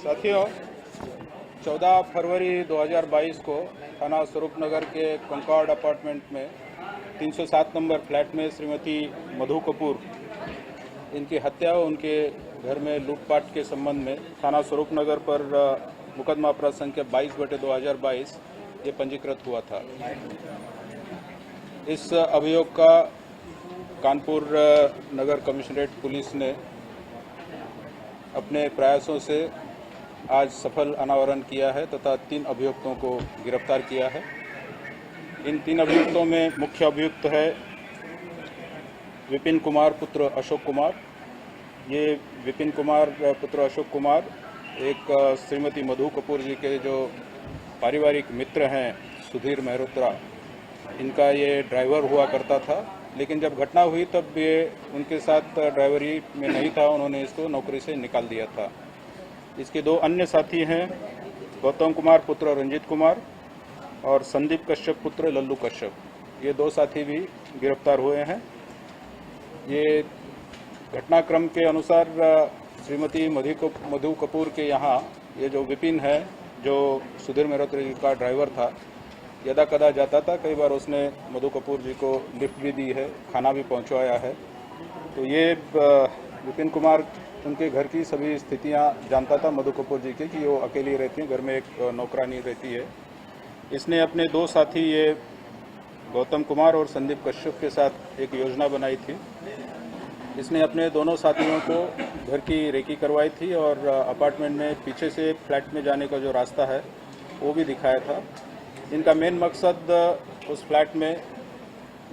साथियों, 14 फरवरी 2022 को थाना स्वरूपनगर के कंकॉर्ड अपार्टमेंट में 307 नंबर फ्लैट में श्रीमती मधु कपूर इनकी हत्या और उनके घर में लूटपाट के संबंध में थाना स्वरूपनगर पर मुकदमा अपराध संख्या 22/2022 ये पंजीकृत हुआ था। इस अभियोग का कानपुर नगर कमिश्नरेट पुलिस ने अपने प्रयासों से आज सफल अनावरण किया है तथा 3 अभियुक्तों को गिरफ्तार किया है। इन 3 अभियुक्तों में मुख्य अभियुक्त है विपिन कुमार पुत्र अशोक कुमार। ये विपिन कुमार पुत्र अशोक कुमार एक श्रीमती मधु कपूर जी के जो पारिवारिक मित्र हैं सुधीर मेहरोत्रा, इनका ये ड्राइवर हुआ करता था। लेकिन जब घटना हुई तब ये उनके साथ ड्राइवरी में नहीं था, उन्होंने इसको नौकरी से निकाल दिया था। इसके 2 अन्य साथी हैं गौतम कुमार पुत्र रंजीत कुमार और संदीप कश्यप पुत्र लल्लू कश्यप। ये 2 साथी भी गिरफ्तार हुए हैं। ये घटनाक्रम के अनुसार श्रीमती मधु कपूर के यहाँ ये जो विपिन है, जो सुधीर मेहरोत्रा जी का ड्राइवर था, यदा कदा जाता था। कई बार उसने मधु कपूर जी को लिफ्ट भी दी है, खाना भी पहुंचाया है। तो ये विपिन कुमार उनके घर की सभी स्थितियां जानता था मधु कपूर जी की, कि वो अकेली रहती हैं, घर में एक नौकरानी रहती है। इसने अपने 2 साथी ये गौतम कुमार और संदीप कश्यप के साथ एक योजना बनाई थी। इसने अपने दोनों साथियों को घर की रेकी करवाई थी और अपार्टमेंट में पीछे से फ्लैट में जाने का जो रास्ता है वो भी दिखाया था। इनका मेन मकसद उस फ्लैट में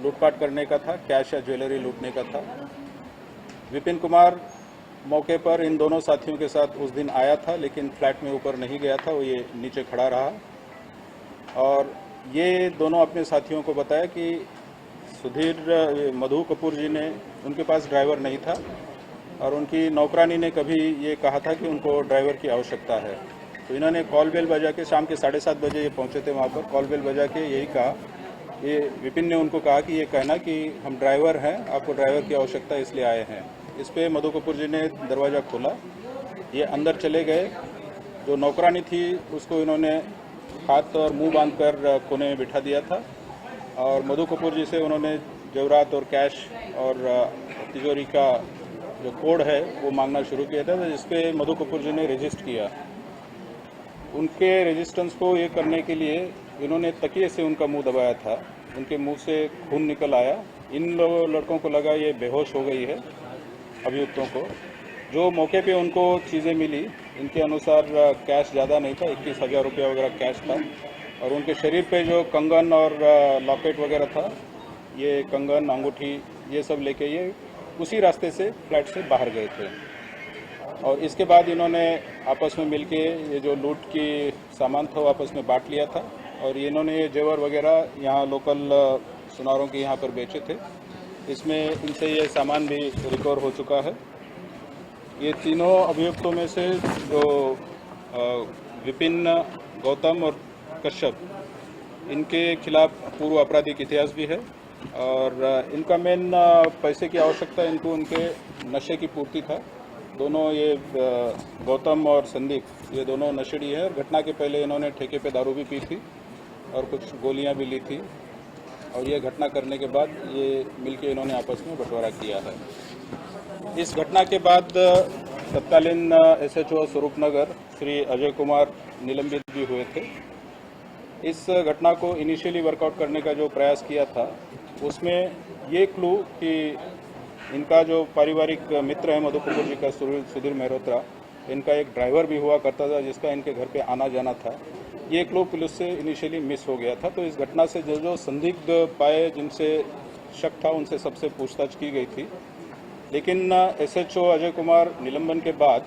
लूटपाट करने का था, कैश या ज्वेलरी लूटने का था। विपिन कुमार मौके पर इन दोनों साथियों के साथ उस दिन आया था, लेकिन फ्लैट में ऊपर नहीं गया था, वो ये नीचे खड़ा रहा। और ये दोनों अपने साथियों को बताया कि सुधीर मधु कपूर जी ने, उनके पास ड्राइवर नहीं था और उनकी नौकरानी ने कभी ये कहा था कि उनको ड्राइवर की आवश्यकता है। तो इन्होंने कॉल बेल बजा के, शाम के 7:30 बजे ये पहुंचे थे वहाँ पर, कॉल बेल बजा के यही कहा, ये विपिन ने उनको कहा कि ये कहना कि हम ड्राइवर हैं, आपको ड्राइवर की आवश्यकता इसलिए आए हैं। इस पर मधु कपूर जी ने दरवाज़ा खोला, ये अंदर चले गए। जो नौकरानी थी उसको इन्होंने हाथ और मुंह बांधकर कोने में बिठा दिया था और मधु कपूर जी से उन्होंने जेवरात और कैश और तिजोरी का जो कोड है वो मांगना शुरू किया था, जिस पे मधु कपूर जी ने रजिस्ट किया। उनके रेजिस्टेंस को ये करने के लिए इन्होंने तकिए से उनका मुंह दबाया था, उनके मुंह से खून निकल आया। इन लड़कों को लगा ये बेहोश हो गई है, अभियुक्तों को। जो मौके पे उनको चीज़ें मिली, इनके अनुसार कैश ज़्यादा नहीं था, 21,000 रुपया वगैरह कैश था। और उनके शरीर पे जो कंगन और लॉकेट वगैरह था, ये कंगन अंगूठी ये सब लेके ये उसी रास्ते से फ्लैट से बाहर गए थे। और इसके बाद इन्होंने आपस में मिलके ये जो लूट की सामान था वो आपस में बांट लिया था और इन्होंने ये जेवर वगैरह यहाँ लोकल सुनारों के यहाँ पर बेचे थे। इसमें इनसे ये सामान भी रिकवर हो चुका है। ये तीनों अभियुक्तों में से जो विपिन, गौतम और कश्यप, इनके खिलाफ पूर्व आपराधिक इतिहास भी है और इनका मेन पैसे की आवश्यकता, इनको उनके नशे की पूर्ति था। दोनों ये गौतम और संदीप ये दोनों नशेड़ी हैं और घटना के पहले इन्होंने ठेके पे दारू भी पी थी और कुछ गोलियां भी ली थी और ये घटना करने के बाद ये मिलके इन्होंने आपस में बंटवारा किया है। इस घटना के बाद तत्कालीन SHO स्वरूपनगर श्री अजय कुमार निलंबित भी हुए थे। इस घटना को इनिशियली वर्कआउट करने का जो प्रयास किया था उसमें ये क्लू कि इनका जो पारिवारिक मित्र है मधु कपूर जी का सुधीर मेहरोत्रा, इनका एक ड्राइवर भी हुआ करता था जिसका इनके घर पे आना जाना था। ये क्लू पुलिस से इनिशियली मिस हो गया था। तो इस घटना से जो संदिग्ध पाए, जिनसे शक था, उनसे सबसे पूछताछ की गई थी। लेकिन SHO अजय कुमार निलंबन के बाद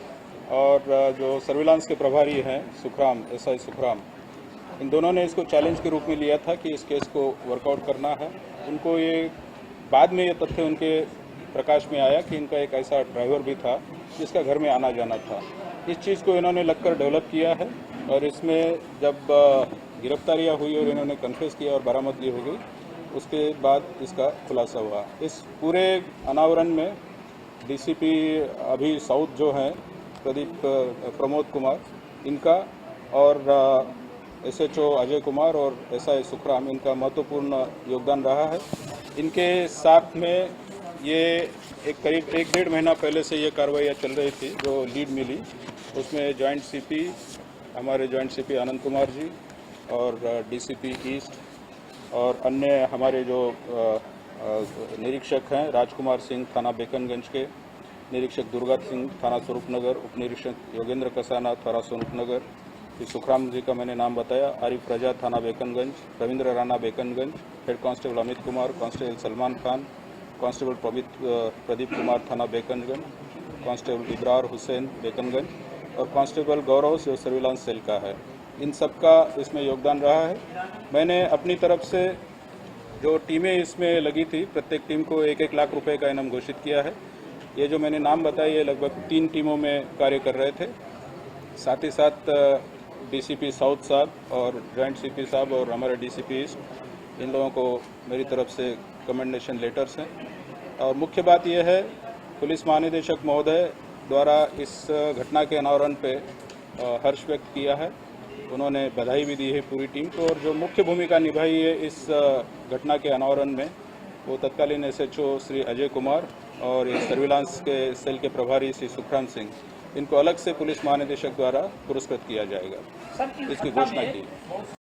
और जो सर्विलांस के प्रभारी हैं सुखराम, SI सुखराम, इन दोनों ने इसको चैलेंज के रूप में लिया था कि इस केस को वर्कआउट करना है। उनको ये बाद में ये तथ्य उनके प्रकाश में आया कि इनका एक ऐसा ड्राइवर भी था जिसका घर में आना जाना था। इस चीज़ को इन्होंने लगकर डेवलप किया है और इसमें जब गिरफ्तारियां हुई और इन्होंने कन्फेस किया और बरामदगी हो गई, उसके बाद इसका खुलासा हुआ। इस पूरे अनावरण में DCP अभी साउथ जो हैं प्रमोद कुमार इनका और SHO अजय कुमार और SI सुखराम इनका महत्वपूर्ण योगदान रहा है। इनके साथ में ये एक करीब 1-1.5 महीना पहले से ये कार्रवाइयाँ चल रही थी। जो लीड मिली उसमें जॉइंट CP हमारे जॉइंट CP आनंद कुमार जी और DCP ईस्ट और अन्य हमारे जो निरीक्षक हैं राजकुमार सिंह थाना बेकनगंज के, निरीक्षक दुर्गा सिंह थाना स्वरूपनगर, उप निरीक्षक योगेंद्र कसाना थाना स्वरूपनगर, सुखराम जी का मैंने नाम बताया, आरिफ रजा थाना Bekanganj, Ravindra Rana Bekanganj, head constable Amit Kumar, constable Salman Khan, constable Pradeep Kumar थाना बेकनगंज, कांस्टेबल इब्रार हुसैन बेकनगंज और कांस्टेबल गौरव जो सर्विलांस सेल का है। इन सबका इसमें योगदान रहा है। मैंने अपनी तरफ से जो टीमें इसमें लगी थी प्रत्येक टीम को 1-1 लाख रुपए का इनाम घोषित किया है। ये जो मैंने नाम बताए ये लगभग 3 टीमों में कार्य कर रहे थे। साथ ही साथ DCP साउथ साहब और जॉइंट CP साहब और हमारे DCP ईस्ट इन लोगों को मेरी तरफ से कमेंडेशन लेटर्स हैं। और मुख्य बात यह है पुलिस महानिदेशक महोदय द्वारा इस घटना के अनावरण पे हर्ष व्यक्त किया है। उन्होंने बधाई भी दी है पूरी टीम को और जो मुख्य भूमिका निभाई है इस घटना के अनावरण में वो तत्कालीन SHO श्री अजय कुमार और सर्विलांस के सेल के प्रभारी श्री सुखराम सिंह, इनको अलग से पुलिस महानिदेशक द्वारा पुरस्कृत किया जाएगा, इसकी घोषणा की।